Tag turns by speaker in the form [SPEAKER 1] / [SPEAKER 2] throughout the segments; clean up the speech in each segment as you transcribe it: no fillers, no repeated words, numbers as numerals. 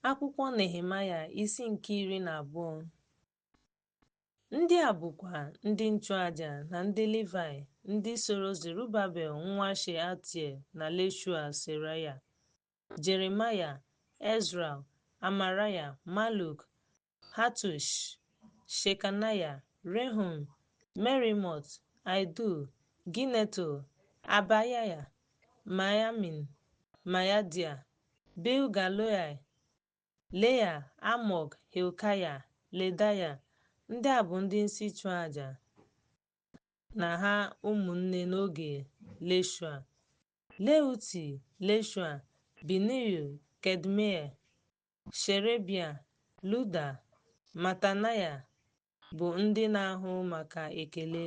[SPEAKER 1] Akwụkwọ Nehemaya isi nke 12. Ndị a bụkwa ndị nchụaja na ndị Livayị ndị soro Zerubabel nwa Shealtiel na Yeshua Seraya, Jeremaya, Ezra, Amaraya, Maluk, Hatush, Shekanaya, Rehum, Merimot, Aidu, Gineto, Abayaya, Mayamin, Mayadia, Bilgaloai, Lea, Amok, Hilkaya, Ledaya. Ndị a bụ ndị isi nchụaja na ha ụmụnne n'oge Yeshua: Leuti, Yeshua, Biniu, Kedmia, Sherebia, Luda, Matanaya bụ ndị na-ahụ maka ekele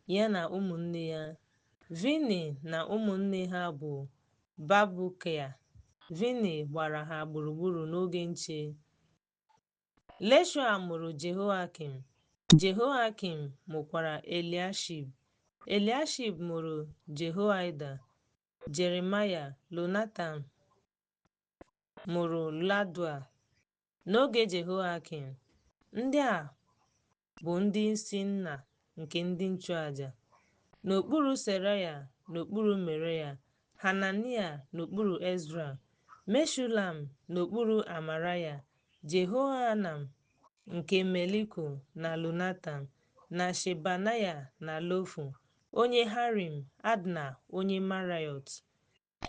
[SPEAKER 1] ya na ụmụnne ya. Vini na ụmụnne ha bụ Babukia. Vini gbara ha gburugburu n'oge nche. Yeshua mụrụ Jehoiakim. Jehoiakim mụkwara Eliashib. Eliashib mụrụ Jehoiada. Jeremaya. Lonatan mụrụ Ladua. N'oge Jehoiakim, ndị a bụ ndị isi nna nke ndị nchụaja. N'okpuru Seraya, n'okpuru Meraya, Hanania n'okpuru Ezra, Meshulam n'okpuru Amaraya, Jehohanam nke Meliko na Lonatan, na Shebanaya na Lofu onye Harim, Adna onye Marayot,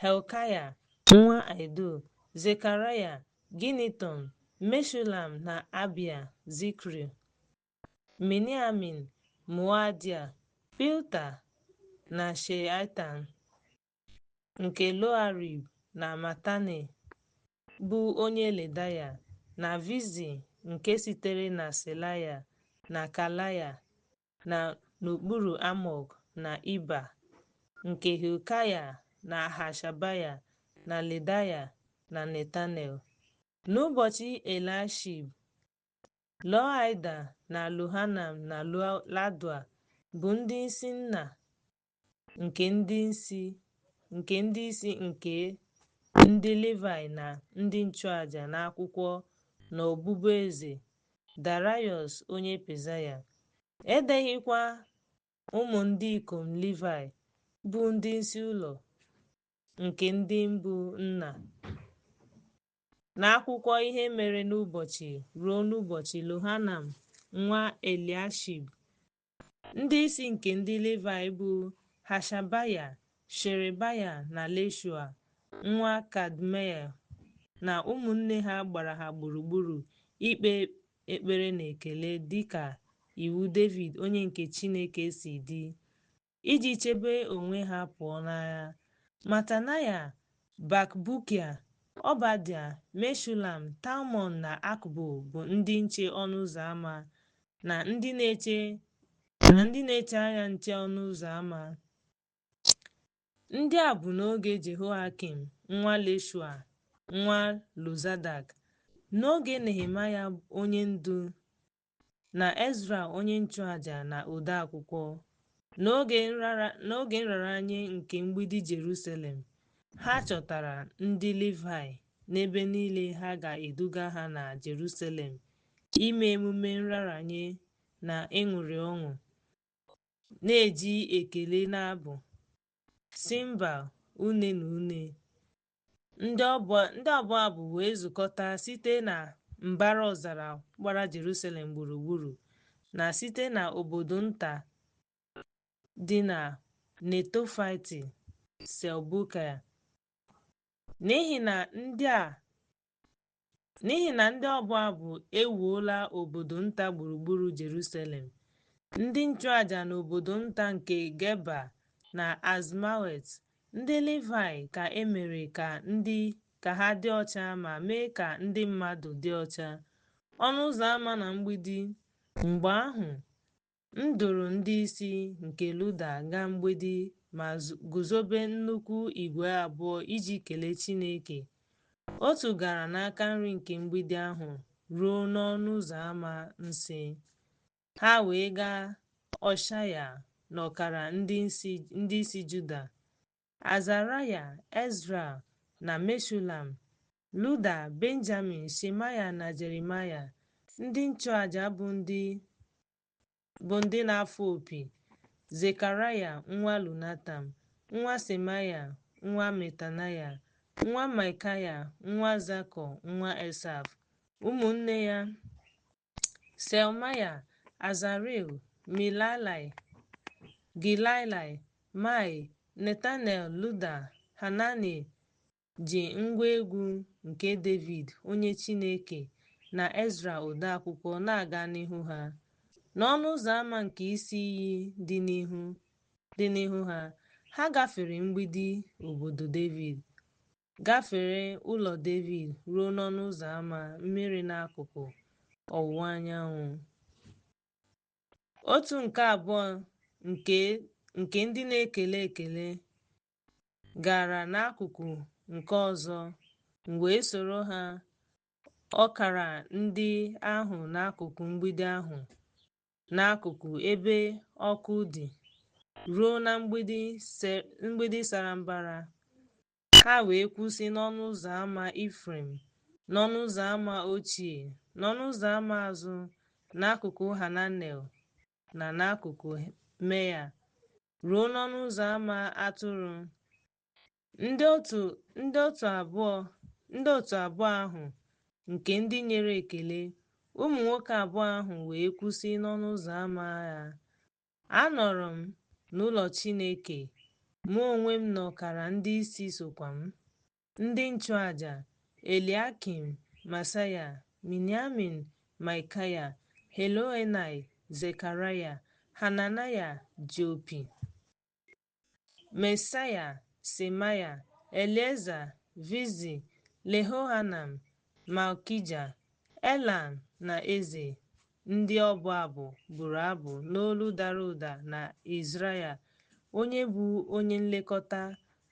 [SPEAKER 1] Helkaya nwa Aido, Zekaraya, Giniton, Meshulam na Abia, Zikri, Miniamin, Moadia, Pilta na Sheaitan nke Loarib, na Matane bụ onye Ledaya, na Vizi nke sitere na Selaya, na Kalaya, na n'okpuru Amok na Iba nke Hilkaya, na Hashabaya, na Ledaya, na Netanel. N'ụbọchị Eliashib, Loaida na Lohanam na Ladua bụ ndị isi nna nke ndị isi nke ndị Livayị na ndị nchụaja n'akwụkwọ na ọbụbụeze Daraiọs onye Pezaya. Edeghịkwa ụmụ ndị ikom Livayị bụ ndị isi ụlọ nke ndị mbụ nna n'akwụkwọ ihe mere n'ụbọchị ruo n'ụbọchị Lohanam nwa Eliashib. Ndị isi nke ndị Livayị bụ Hashabaya, Sherebaya na Yeshua nwa Kadmiel, na ụmụnne ha gbara ha gburugburu ikpe ekpere na ekele dịka iwu David onye nke Chineke si dị, iji chebe onwe ha pụọ n'agha. Matanaya, Bakbukia, Obadia, Meshulam, Talmon na Akbo bụ ndị nche ọnụ ụzọ ámá na ndị na-eche anya nche ọnụ ụzọ ámá. Ndị a bụ n'oge Jehoiakim nwa Yeshua nwa Lozadak, n'oge Nehemaya onye ndu, na Ezra onye nchụaja na ode akwụkwọ, n'oge nraranye nke mgbidi Jerusalem. Ha chọtara ndị Livayị n'ebe niile ha ga-eduga ha na Jerusalem ime emume nraranye na ịṅụrị ọṅụ, na-eji ekele na abụ, simbal, une na une. Ndị ọbụ abụ wee zukọta site na mbara ọzara gbara Jerusalem gburugburu na site na obodo nta dị na Netofati Selbukaya. N'ihi na ndị ọbụ abụ ewuola obodo nta gburugburu Jerusalem, ndị nchụaja n'obodo nta nke Geba na Azmawet, ndị Livayị ka emere ka ha dị ọcha ma mee ka ndị mmadụ dị ọcha ọnụ ụzọ ámá na mgbidi. Mgbe ahụ, m duru ndị isi nke Luda gaa mgbidi ma guzobe nnukwu igwe abụọ iji kelee Chineke. Otu gara n'aka nri nke mgbidi ahụ ruo n'ọnụ ụzọ ámá nsị. Ha wee gaa Ọshaya na ọkara ndị isi Juda, Azaraya, Ezra na Meshulam Luda, Benjamin, Shemaya na Jeremaya. Ndị nchụaja bụ ndị na-afụ opi: Zekaraya nwa Lunatam, nwa Semaya, nwa Metanaya, nwa Maikaya, nwa Zakọ, nwa Esaf. Ụmụnne ya: Selmaya, Azarel, Milalai, Gilalai, Mai, Netanel. Luda, Hanani ji ngwa egwu nke David onye Chineke na Ezra odeakwụkwọ na-aga n'ihu ha. N'ọnụ ụzọ ámá nke isi iyi dị n'ihu ha, ha gafere mgbidi obodo David, gafere ụlọ David ruo n'ọnụ ụzọ ámá mmiri n'akụkụ ọwụwa anyanwụ. Otu nke abụọ nke ndị na-ekele ekele gara n'akụkụ nke ọzọ, wee soro ha. Ọkara ndị ahụ n'akụkụ mgbidi ahụ, n'akụkụ ebe ọkụ dị, ruo na mgbidi sara mbara. Ha wee kwụsị n'ọnụ ụzọ ámá Ifrem, n'ọnụ ụzọ ámá ochie, n'ọnụ ụzọ ámá azụ, n'akụkụ Hananel na n'akụkụ Meya, ruo n'ọnụ ụzọ ámá atụrụ. Ndị otu abụọ ahụ nke ndị nyere ekele, ụmụ nwoke abụọ ahụ wee kwụsị n'ọnụ ụzọ ámá ya. Anọrọ m n'ụlọ Chineke, mụ onwe m na ọkara ndị isi sokwa m: ndị nchụaja Eliakim, Masaya, Miniamin, Maikaya, Heloenai, Zekaraya, Hananaya ji opi, Mesaya, Semaya, Elieza, Vizi, Lehohanam, Malkija, Elan na eze. Ndị ọbụ abụ bụrụ abụ n'olu dara ụda na Izraya onye bụ onye nlekọta.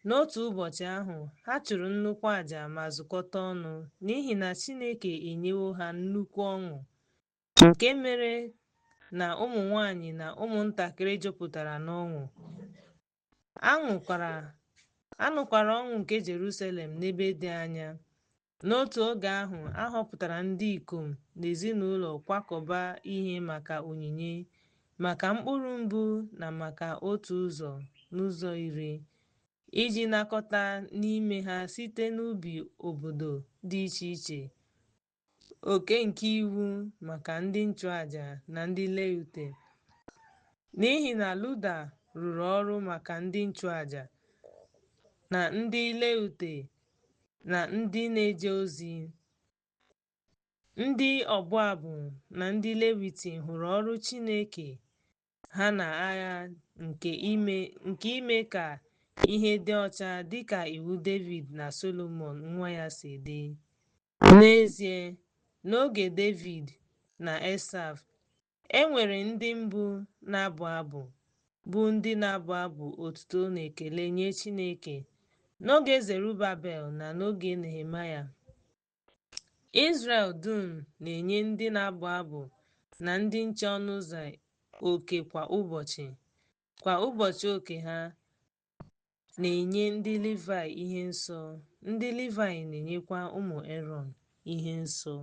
[SPEAKER 1] N'otu ụbọchị ahụ, ha chụrụ nnukwu àjà ma zukọta ọnụ, n'ihi na Chineke enyewo ha nnukwu ọṅụ, nke mere na ụmụ nwanyị na ụmụntakịrị jupụtara n'ọṅụ. A nụkwara ọṅụ nke Jerusalem n'ebe dị anya. N'otu oge ahụ, a họpụtara ndị ikom na ezinụlọ kwakọba ihe maka onyinye, maka mkpụrụ mbụ na maka otu ụzọ n'ụzọ iri, iji nakọta n'ime ha site n'ubi obodo dị iche iche oke nke iwu maka ndị nchụaja na ndị Leute. N'ihi na Luda rụrụ ọrụ maka ndị nchụaja na ndị Leute na ndị na-eje ozi, ndị ọbụ abụ na ndị Leviti hụrụ ọrụ Chineke ha n'anya nke ime ka ihe dị ọcha dịka iwu David na Solomon nwa ya si dị. N'ezie, n'oge David na Esaf, e nwere ndị mbụ na-abụ abụ, bụ ndị na-abụ abụ otuto na ekele nye Chineke. N'oge Zerubabel na n'oge Nehemaya, Izrel dum na-enye ndị na-abụ abụ na ndị nche ọnụ ụzọ oke kwa ụbọchị. Kwa ụbọchị oke ha na-enye ndị Livai ihe nsọ. Ndị Livai na-enyekwa ụmụ Erọn ihe nsọ.